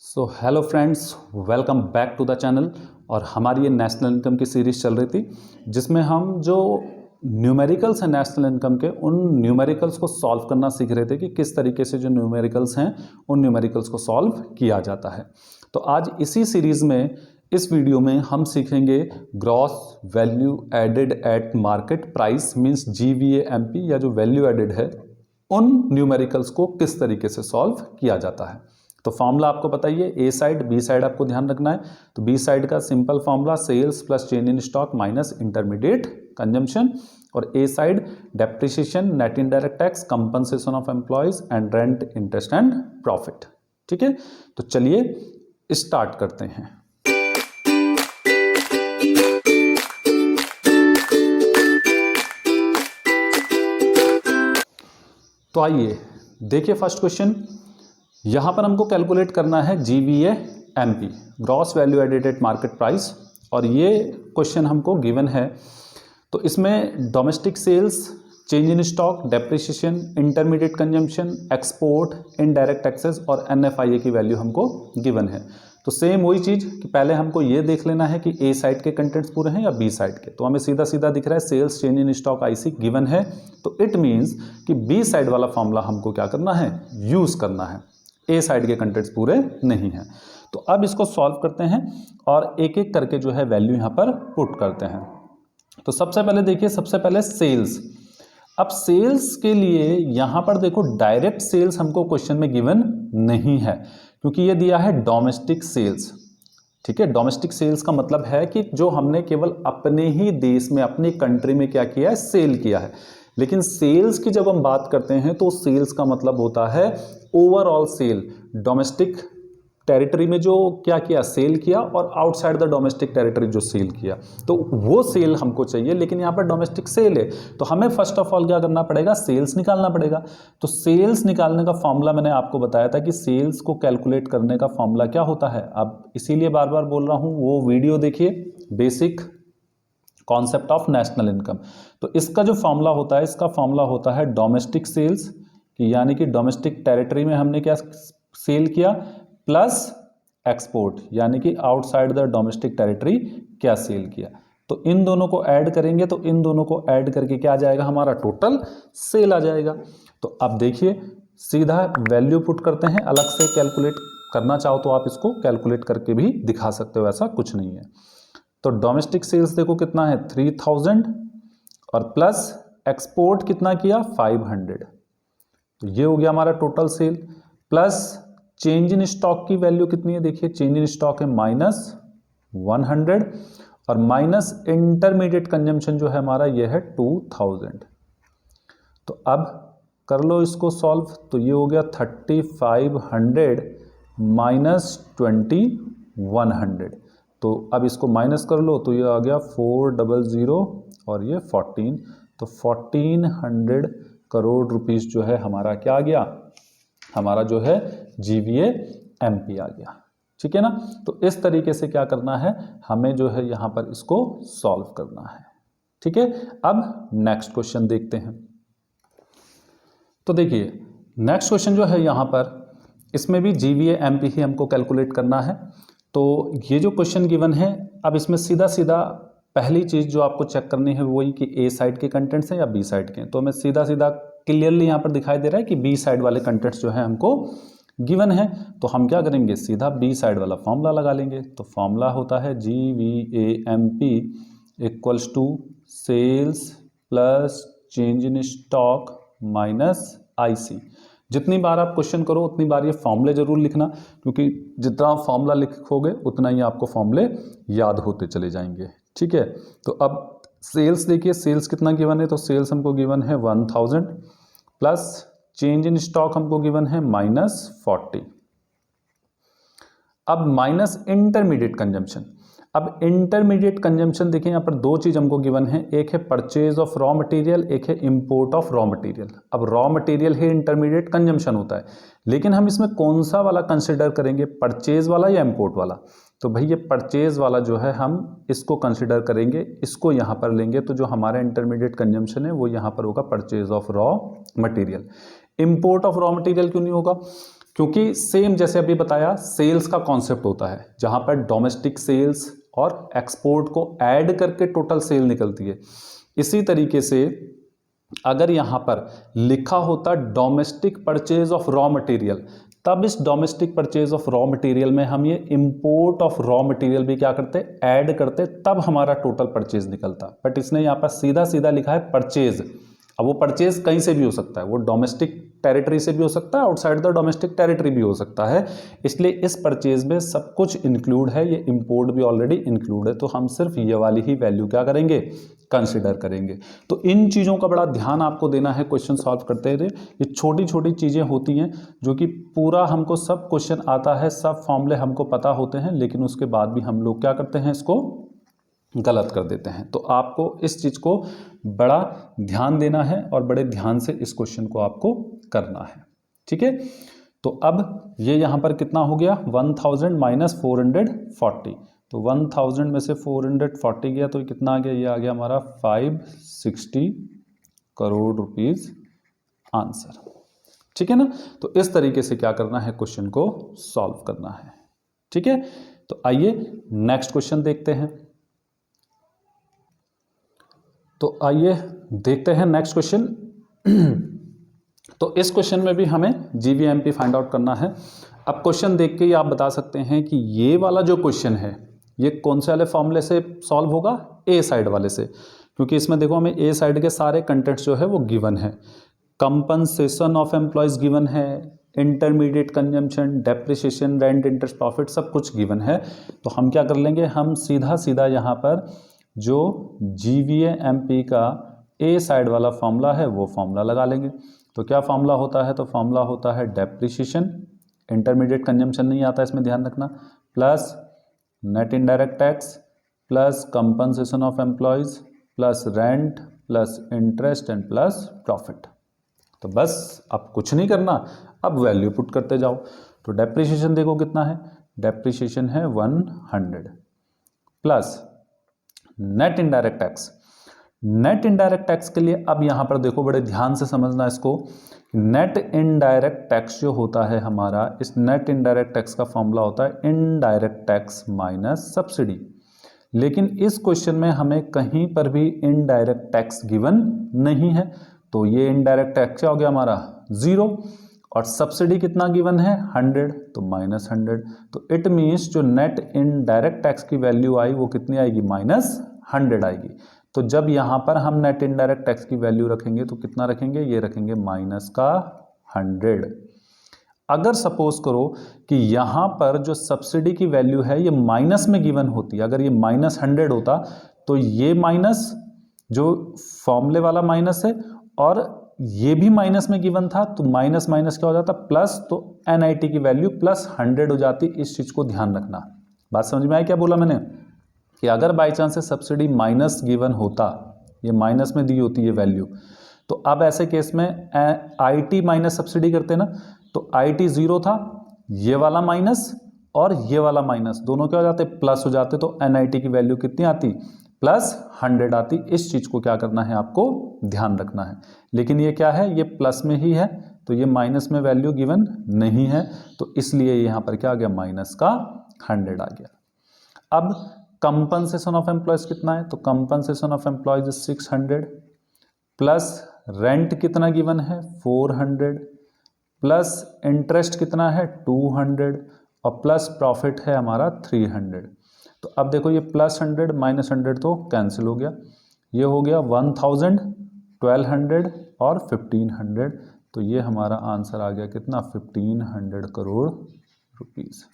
So hello friends, welcome back to the channel. और हमारी ये नेशनल इनकम की सीरीज़ चल रही थी जिसमें हम जो न्यूमेरिकल्स हैं नेशनल इनकम के, उन न्यूमेरिकल्स को सॉल्व करना सीख रहे थे कि किस तरीके से जो न्यूमेरिकल्स हैं उन न्यूमेरिकल्स को सॉल्व किया जाता है। तो आज इसी सीरीज़ में इस वीडियो में हम सीखेंगे gross value added at market price means GVAMP, या जो वैल्यू एडेड है उन न्यूमेरिकल्स को किस तरीके से सॉल्व किया जाता है। तो फॉर्मूला आपको पता ही है, ए साइड बी साइड आपको ध्यान रखना है। तो बी साइड का simple formula sales plus change in stock minus intermediate consumption, और A side depreciation, net indirect tax, compensation of employees and rent, interest and profit. ठीक है, तो चलिए स्टार्ट करते हैं। तो आइए देखिए फर्स्ट क्वेश्चन। यहां पर हमको कैलकुलेट करना है GVAMP, gross value added at market price, और ये क्वेश्चन हमको गिवन है। तो इसमें domestic sales, change in stock, depreciation, intermediate consumption, export, indirect taxes और NFIA की वैल्यू हमको गिवन है। तो सेम वही चीज़ कि पहले हमको ये देख लेना है कि ए साइड के कंटेंट्स पूरे हैं या बी साइड के। तो हमें सीधा सीधा दिख रहा है sales, change in stock, IC given है। तो इट मीन्स कि बी साइड वाला फॉर्मूला हमको क्या करना है, यूज़ करना है। ए साइड के कंटेंट्स पूरे नहीं हैं। तो अब इसको सॉल्व करते हैं और एक एक करके जो है वैल्यू यहाँ पर पुट करते हैं। तो सबसे पहले देखिए, सबसे पहले सेल्स। अब सेल्स के लिए यहाँ पर देखो डायरेक्ट सेल्स हमको क्वेश्चन में गिवन नहीं है, क्योंकि ये दिया है डोमेस्टिक सेल्स। ठीक है, डोमेस्टिक सेल्स का मतलब है कि जो हमने केवल अपने ही देश में, अपनी कंट्री में क्या किया है, सेल किया है। लेकिन सेल्स की जब हम बात करते हैं तो सेल्स का मतलब होता है ओवरऑल सेल, डोमेस्टिक टेरिटरी में जो क्या किया, सेल किया, और आउटसाइड द डोमेस्टिक टेरिटरी जो सेल किया, तो वो सेल हमको चाहिए। लेकिन यहाँ पर डोमेस्टिक सेल है तो हमें फर्स्ट ऑफ ऑल क्या करना पड़ेगा, सेल्स निकालना पड़ेगा। तो सेल्स निकालने का फॉर्मूला मैंने आपको बताया था कि सेल्स को कैलकुलेट करने का फॉर्मूला क्या होता है। अब इसीलिए बार बार बोल रहा हूँ, वो वीडियो देखिए, basic concept of national income. तो इसका जो फॉर्मूला होता है, इसका फॉर्मूला होता है डोमेस्टिक सेल्स, यानी कि डोमेस्टिक टेरिटरी में हमने क्या सेल किया, प्लस एक्सपोर्ट यानी कि आउटसाइड द डोमेस्टिक टेरिटरी क्या सेल किया। तो इन दोनों को ऐड करेंगे, तो इन दोनों को ऐड करके क्या आ जाएगा, हमारा टोटल सेल आ जाएगा। तो अब देखिए सीधा वैल्यू पुट करते हैं। अलग से कैलकुलेट करना चाहो तो आप इसको कैलकुलेट करके भी दिखा सकते हो, ऐसा कुछ नहीं है। तो डोमेस्टिक सेल्स देखो कितना है 3000, और प्लस एक्सपोर्ट कितना किया 500। तो ये हो गया हमारा total sale. Plus change in stock की वैल्यू कितनी है, देखिए चेंज इन स्टॉक है -100, और माइनस इंटरमीडिएट कंजम्पशन जो है हमारा ये है 2000। तो अब कर लो इसको सॉल्व। तो ये हो गया 3500 माइनस 2100। तो अब इसको माइनस कर लो, तो ये आ गया 400 और ये 14। तो 1400 करोड़ रुपीस जो है हमारा क्या आ गया, हमारा जो है GVAMP आ गया। ठीक है ना। तो इस तरीके से क्या करना है, हमें जो है यहां पर इसको सॉल्व करना है। ठीक है, अब नेक्स्ट क्वेश्चन देखते हैं। तो देखिए नेक्स्ट क्वेश्चन जो है यहां पर, इसमें भी GVAMP ही हमको कैलकुलेट करना है। तो ये जो क्वेश्चन गिवन है, अब इसमें सीधा सीधा पहली चीज़ जो आपको चेक करनी है वही कि ए साइड के कंटेंट्स हैं या बी साइड के। तो हमें सीधा सीधा क्लियरली यहाँ पर दिखाई दे रहा है कि बी साइड वाले कंटेंट्स जो है हमको गिवन है। तो हम क्या करेंगे, सीधा बी साइड वाला फॉर्मूला लगा लेंगे। तो फॉर्मूला होता है GVAMP equals to sales plus change in stock minus IC। जितनी बार आप क्वेश्चन करो उतनी बार ये फॉर्मूले जरूर लिखना, क्योंकि जितना फॉर्मूला लिखोगे उतना ही आपको फॉर्मूले याद होते चले जाएंगे। ठीक है, तो अब सेल्स देखिए, सेल्स कितना गिवन है, तो सेल्स हमको गिवन है 1000, प्लस चेंज इन स्टॉक हमको गिवन है -40। अब माइनस इंटरमीडिएट कंजम्पशन। अब इंटरमीडिएट कंजम्पशन देखिए, यहाँ पर दो चीज हमको गिवन है, एक है परचेज ऑफ रॉ मटेरियल, एक है इंपोर्ट ऑफ रॉ मटेरियल। अब रॉ मटेरियल ही इंटरमीडिएट कंजम्पशन होता है, लेकिन हम इसमें कौन सा वाला कंसिडर करेंगे, परचेज वाला या इंपोर्ट वाला। तो भाई ये परचेज वाला जो है हम इसको कंसिडर करेंगे, इसको यहाँ पर लेंगे। तो जो हमारा इंटरमीडिएट कंजम्पशन है वो यहाँ पर होगा purchase of raw material. Import of raw material क्यों नहीं होगा, क्योंकि सेम जैसे अभी बताया सेल्स का कॉन्सेप्ट होता है, जहां पर डोमेस्टिक सेल्स और एक्सपोर्ट को ऐड करके टोटल सेल निकलती है। इसी तरीके से अगर यहां पर लिखा होता domestic purchase of raw material, तब इस domestic purchase of raw material में हम ये इंपोर्ट ऑफ रॉ मटेरियल भी क्या करते, ऐड करते, तब हमारा टोटल परचेज निकलता। बट इसने यहाँ पर सीधा सीधा लिखा है परचेज। अब वो परचेज कहीं से भी हो सकता है, वो डोमेस्टिक टेरिटरी से भी हो सकता है, आउटसाइड द डोमेस्टिक टेरिटरी भी हो सकता है, इसलिए इस परचेज में सब कुछ इंक्लूड है, ये इंपोर्ट भी ऑलरेडी इंक्लूड है, तो हम सिर्फ ये वाली ही वैल्यू क्या करेंगे, कंसिडर करेंगे। तो इन चीज़ों का बड़ा ध्यान आपको देना है क्वेश्चन सॉल्व करते हुए। ये छोटी छोटी चीज़ें होती हैं जो कि पूरा हमको सब क्वेश्चन आता है, सब फॉर्मूले हमको पता होते हैं, लेकिन उसके बाद भी हम लोग क्या करते हैं, इसको गलत कर देते हैं। तो आपको इस चीज़ को बड़ा ध्यान देना है और बड़े ध्यान से इस क्वेश्चन को आपको करना है, ठीक है। तो अब ये यहाँ पर कितना हो गया, 1000 माइनस 440, तो 1000 में से 440 गया तो ये कितना आ गया, ये आ गया हमारा 560 करोड़ रुपीस आंसर, ठीक है ना। तो इस तरीके से क्या करना है, क्वेश्चन को सॉल्व करना है, ठीक है। तो आइए नेक्स्ट क्वेश्चन देखते हैं। तो आइए देखते हैं नेक्स्ट क्वेश्चन। तो इस क्वेश्चन में भी हमें जीवीएमपी फाइंड आउट करना है। अब क्वेश्चन देख के ही आप बता सकते हैं कि ये वाला जो क्वेश्चन है ये कौन से वाले फॉर्मूले से सॉल्व होगा, ए साइड वाले से, क्योंकि इसमें देखो हमें ए साइड के सारे कंटेंट्स जो है वो गिवन है। कंपनसेशन ऑफ एम्प्लॉयज गिवन है, intermediate consumption, depreciation, rent, interest, profit, सब कुछ गिवन है। तो हम क्या कर लेंगे, हम सीधा सीधा यहाँ पर जो जीवीएमपी का ए साइड वाला फॉर्मूला है वो फॉर्मूला लगा लेंगे। तो क्या फॉर्मूला होता है, तो फॉर्मूला होता है डेप्रिसिएशन, इंटरमीडिएट कंजम्पशन नहीं आता इसमें ध्यान रखना, plus net indirect tax, plus compensation of employees, plus rent, plus interest and plus profit. तो बस अब कुछ नहीं करना, अब वैल्यू पुट करते जाओ। तो डेप्रिसिएशन देखो कितना है, डेप्रिसिएशन है 100, plus net indirect tax, net indirect tax के लिए अब यहां पर देखो बड़े ध्यान से समझना इसको, नेट इनडायरेक्ट टैक्स जो होता है हमारा, इस नेट इनडायरेक्ट टैक्स का फॉर्मूला होता है इनडायरेक्ट टैक्स माइनस सब्सिडी। लेकिन इस क्वेश्चन में हमें कहीं पर भी इनडायरेक्ट टैक्स गिवन नहीं है, तो ये इनडायरेक्ट टैक्स क्या हो गया हमारा 0, और सब्सिडी कितना गिवन है 100, तो माइनस 100। तो इट मीन्स जो नेट इनडायरेक्ट टैक्स की वैल्यू आई वो कितनी आएगी, -100 आएगी। तो जब यहाँ पर हम नेट इनडायरेक्ट टैक्स की वैल्यू रखेंगे तो कितना रखेंगे, ये रखेंगे -100। अगर सपोज करो कि यहाँ पर जो सब्सिडी की वैल्यू है ये माइनस में गिवन होती, अगर ये -100 होता तो ये माइनस जो फॉर्मूले वाला माइनस है और ये भी माइनस में गिवन था, तो माइनस माइनस क्या हो जाता, प्लस, तो एनआईटी की वैल्यू +100 हो जाती। इस चीज को ध्यान रखना। बात समझ में आई क्या बोला मैंने, कि अगर बाई चांस से सब्सिडी माइनस गिवन होता, ये माइनस में दी होती है वैल्यू, तो अब ऐसे केस में आईटी माइनस सब्सिडी करते ना, तो आईटी 0 था, ये वाला माइनस और ये वाला माइनस दोनों क्या हो जाते, प्लस हो जाते, तो एनआईटी की वैल्यू कितनी आती, +100 आती। इस चीज को क्या करना है, आपको ध्यान रखना है। लेकिन ये क्या है, ये प्लस में ही है, तो ये माइनस में वैल्यू गिवन नहीं है, तो इसलिए यहां पर क्या आ गया, -100 आ गया। अब कंपनसेशन ऑफ एम्प्लॉयज कितना है, तो compensation of employees 600, plus rent कितना गिवन है 400, प्लस इंटरेस्ट कितना है 200, और प्लस प्रॉफिट है हमारा 300। तो अब देखो ये +100 -100 तो कैंसिल हो गया, ये हो गया 1000, 1200 और 1500, तो ये हमारा आंसर आ गया कितना, 1500 करोड़ रुपीस।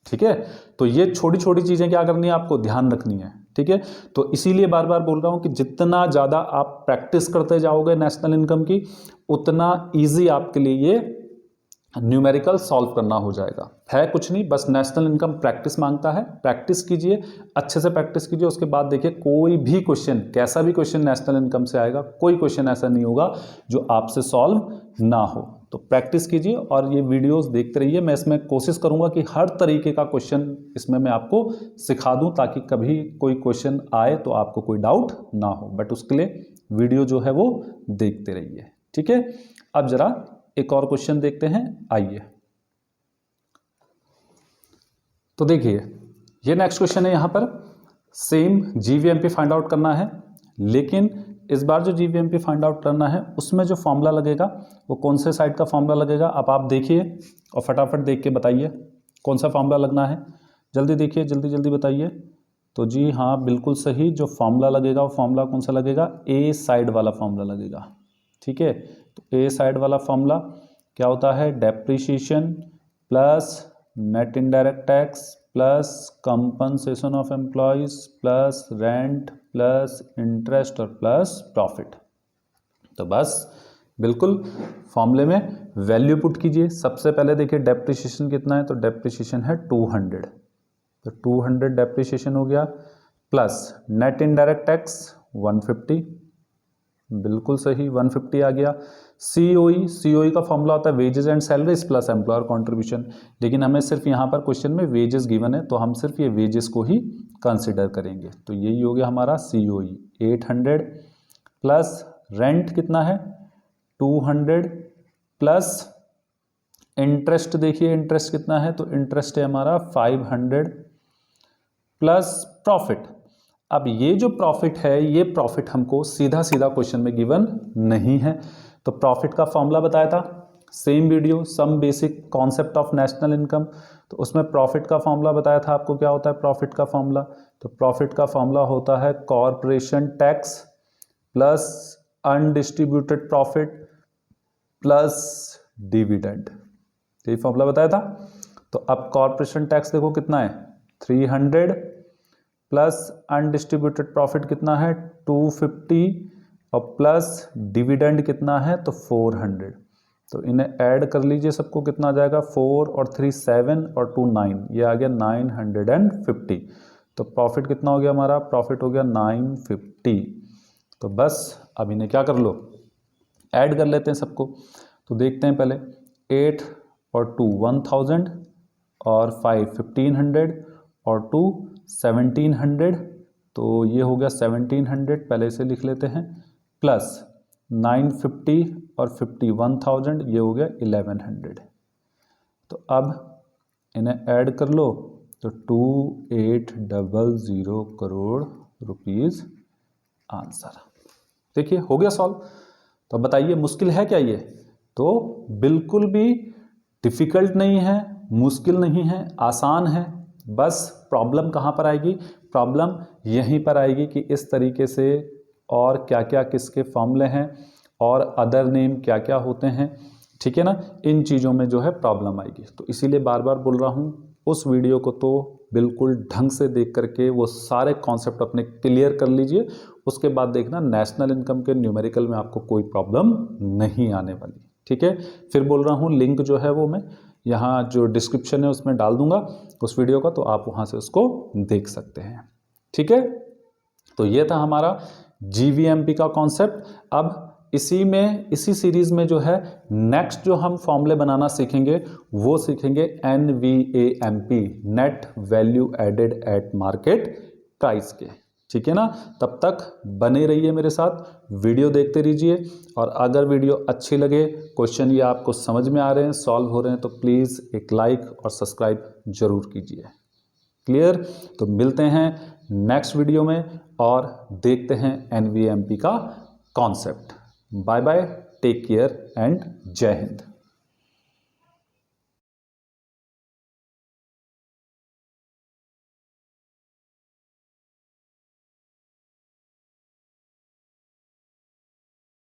ठीक है, तो ये छोटी छोटी चीजें क्या करनी है, आपको ध्यान रखनी है। ठीक है, तो इसीलिए बार बार बोल रहा हूं कि जितना ज्यादा आप प्रैक्टिस करते जाओगे नेशनल इनकम की, उतना इजी आपके लिए ये न्यूमेरिकल सॉल्व करना हो जाएगा। है कुछ नहीं, बस नेशनल इनकम प्रैक्टिस मांगता है। प्रैक्टिस कीजिए, अच्छे से प्रैक्टिस कीजिए, उसके बाद देखिए कोई भी क्वेश्चन, कैसा भी क्वेश्चन नेशनल इनकम से आएगा, कोई क्वेश्चन ऐसा नहीं होगा जो आपसे सॉल्व ना हो। तो प्रैक्टिस कीजिए और ये वीडियोस देखते रहिए। मैं इसमें कोशिश करूंगा कि हर तरीके का क्वेश्चन इसमें मैं आपको सिखा दूं, ताकि कभी कोई क्वेश्चन आए तो आपको कोई डाउट ना हो। बट उसके लिए वीडियो जो है वो देखते रहिए। ठीक है, अब जरा एक और क्वेश्चन देखते हैं, आइए। तो देखिए ये नेक्स्ट क्वेश्चन है, यहाँ पर सेम जीवीएमपी फाइंड आउट करना है, लेकिन इस बार जो जीवीएमपी फाइंड आउट करना है उसमें जो फॉर्मूला लगेगा वो कौन से साइड का फॉर्मूला लगेगा, अब आप देखिए और फटाफट देख के बताइए कौन सा फॉर्मूला लगना है। जल्दी देखिए, जल्दी जल्दी बताइए। तो जी हाँ, बिल्कुल सही, जो फॉर्मूला लगेगा वो फॉर्मूला कौन सा लगेगा, ए साइड वाला फॉर्मूला लगेगा। ठीक है, तो ए साइड वाला फॉर्मूला क्या होता है, depreciation plus net indirect tax plus compensation of employees plus rent plus interest और प्लस प्रॉफिट। तो बस बिल्कुल फॉर्मूले में वैल्यू पुट कीजिए। सबसे पहले देखिए डेप्रिसिएशन कितना है, तो डेप्रिसिएशन है 200, तो 200 डेप्रिसिएशन हो गया, प्लस नेट इनडायरेक्ट टैक्स 150, बिल्कुल सही 150 आ गया। सीओई का फॉर्मूला होता है wages and salaries plus employer contribution, लेकिन हमें सिर्फ यहाँ पर क्वेश्चन में वेजेस गिवन है तो हम सिर्फ ये वेजेस को ही कंसिडर करेंगे। तो यही हो गया हमारा सीओई 800 प्लस रेंट कितना है 200 प्लस इंटरेस्ट, देखिए इंटरेस्ट कितना है, तो इंटरेस्ट है हमारा 500 प्लस प्रॉफिट। अब ये जो प्रॉफिट है ये प्रॉफिट हमको सीधा सीधा क्वेश्चन में गिवन नहीं है, तो प्रॉफिट का फॉर्मूला बताया था, same video some basic concept of national income, तो उसमें प्रॉफिट का फॉर्मूला बताया था आपको। क्या होता है प्रॉफिट का फॉर्मूला, तो प्रॉफिट का फॉर्मूला होता है corporation tax plus undistributed profit plus dividend, यही फॉर्मूला बताया था। तो अब कॉरपोरेशन टैक्स देखो कितना है 300 प्लस अनडिस्ट्रीब्यूटेड प्रॉफिट कितना है 250 और प्लस डिविडेंड कितना है तो 400, तो इन्हें ऐड कर लीजिए सबको, कितना आ जाएगा 4 और 3 7 और 2 9, ये आ गया 950। तो प्रॉफिट कितना हो गया हमारा, प्रॉफिट हो गया 950। तो बस अब इन्हें क्या कर लो, ऐड कर लेते हैं सबको। तो देखते हैं पहले 8 और 2 1000 और 5 1500 और 2 1700, तो ये हो गया 1700, पहले इसे लिख लेते हैं, प्लस 950 और 50 1000, ये हो गया 1100। तो अब इन्हें ऐड कर लो तो 2800 करोड़ रुपीस आंसर। देखिए हो गया सॉल्व। तो बताइए मुश्किल है क्या ये, तो बिल्कुल भी डिफ़िकल्ट नहीं है, मुश्किल नहीं है, आसान है। बस प्रॉब्लम कहाँ पर आएगी, प्रॉब्लम यहीं पर आएगी कि इस तरीके से और क्या क्या किसके फॉर्मूले हैं और अदर नेम क्या क्या होते हैं, ठीक है ना, इन चीज़ों में जो है प्रॉब्लम आएगी। तो इसीलिए बार बार बोल रहा हूँ उस वीडियो को तो बिल्कुल ढंग से देख करके वो सारे कॉन्सेप्ट अपने क्लियर कर लीजिए, उसके बाद देखना नेशनल इनकम के न्यूमेरिकल में आपको कोई प्रॉब्लम नहीं आने वाली। ठीक है, फिर बोल रहा हूँ लिंक जो है वो मैं यहाँ जो डिस्क्रिप्शन है उसमें डाल दूंगा उस वीडियो का, तो आप वहाँ से उसको देख सकते हैं। ठीक है, तो ये था हमारा जीवीएमपी का कॉन्सेप्ट। अब इसी सीरीज में जो है नेक्स्ट जो हम फॉर्मूले बनाना सीखेंगे वो सीखेंगे NVAMP, net value added at market price के। ठीक है ना, तब तक बने रहिए मेरे साथ, वीडियो देखते रहिए, और अगर वीडियो अच्छी लगे, क्वेश्चन ये आपको समझ में आ रहे हैं, सॉल्व हो रहे हैं, तो प्लीज़ एक लाइक और सब्सक्राइब जरूर कीजिए। क्लियर, तो मिलते हैं नेक्स्ट वीडियो में और देखते हैं NVAMP का concept. Bye bye, take care and जय हिंद।